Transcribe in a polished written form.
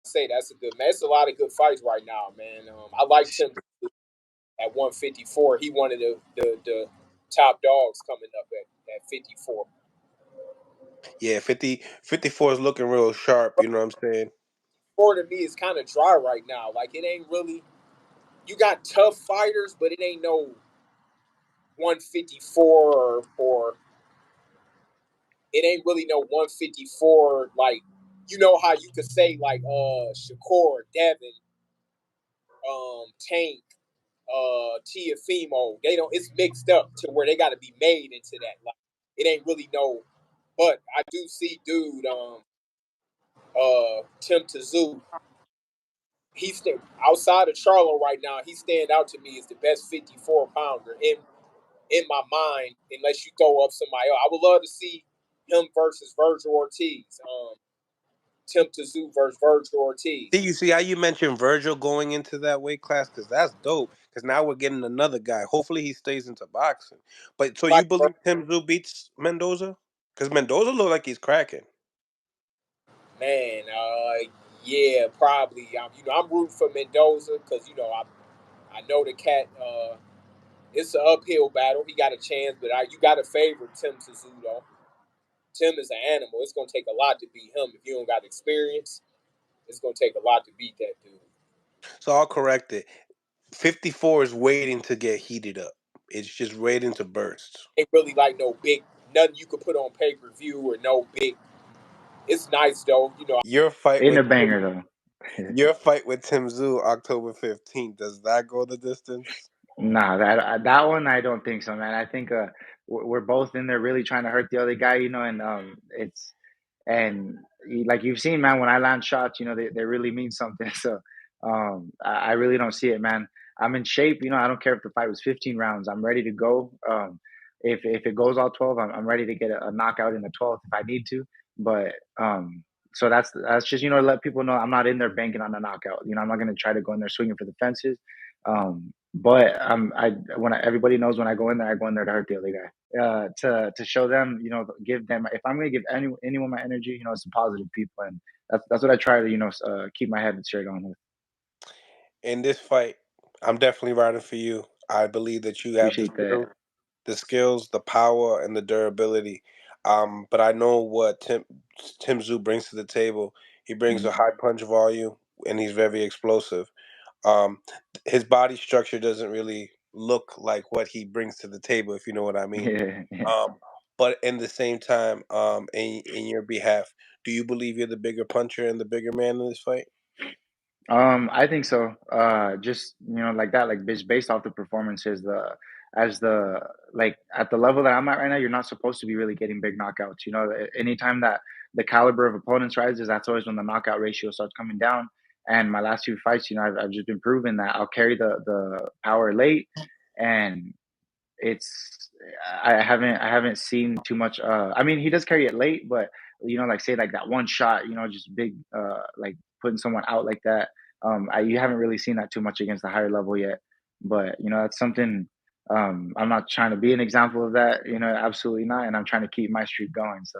say that's a good man. It's a lot of good fights right now, man. I liked him at 154. He one of the top dogs coming up at 54. Yeah, 54 is looking real sharp. You know what I'm saying? Four to me is kind of dry right now. Like it ain't really. You got tough fighters, but it ain't no 154 or it ain't really no 154 like you know how you could say like Shakur, Devin, Tank, Tiafimo. They don't. It's mixed up to where they got to be made into that. Like it ain't really no. But I do see dude Tim Tszyu. He's outside of Charlo right now. He stand out to me as the best 54-pounder in my mind. Unless you throw up somebody else, I would love to see him versus Virgil Ortiz. Tim Tszyu versus Virgil Ortiz. See, you see how you mentioned Virgil going into that weight class? Because that's dope. Because now we're getting another guy. Hopefully he stays into boxing. But so you Like believe Tim Tszyu beats Mendoza? Because Mendoza look like he's cracking. man, yeah, probably. I'm rooting for Mendoza because I know the cat. It's an uphill battle. He got a chance, but you got to favor Tim Tszyu though. Tim is an animal. It's gonna take a lot to beat him. If you don't got experience, it's gonna take a lot to beat that dude. So I'll correct it. 54 is waiting to get heated up. It's just waiting to burst. Ain't really like no big nothing you could put on pay per view or no big. It's nice though. Your fight In with a banger though. your fight with Tim Tszyu October 15th. Does that go the distance? Nah, that one I don't think so, man. I think we're both in there really trying to hurt the other guy, and it's and like you've seen, man. When I land shots, they really mean something. So I really don't see it, man. I'm in shape, I don't care if the fight was 15 rounds. I'm ready to go. If it goes all 12, I'm ready to get a knockout in the 12th if I need to. But so that's just to let people know I'm not in there banking on a knockout. I'm not gonna try to go in there swinging for the fences. But everybody knows when I go in there, I go in there to hurt the other guy. To show them, give them. If I'm gonna give anyone my energy, it's the positive people, and that's what I try to keep my head straight on with. In this fight, I'm definitely riding for you. I believe that you have Appreciate that. the skills, the power, and the durability. But I know what Tim Tszyu brings to the table. He brings a Mhm. high punch volume, and he's very explosive. Um, his body structure doesn't really look like what he brings to the table, if you know what I mean. Yeah, yeah. But in the same time, in your behalf, do you believe you're the bigger puncher and the bigger man in this fight? I think so. Just like that, like based off the performances, as the like at the level that I'm at right now, you're not supposed to be really getting big knockouts. Anytime that the caliber of opponents rises, that's always when the knockout ratio starts coming down. And my last few fights, I've just been proving that I'll carry the power late, and it's I haven't seen too much. I mean, he does carry it late, but like say like that one shot, just big, like putting someone out like that. You haven't really seen that too much against the higher level yet, but that's something. I'm not trying to be an example of that, absolutely not, and I'm trying to keep my streak going. So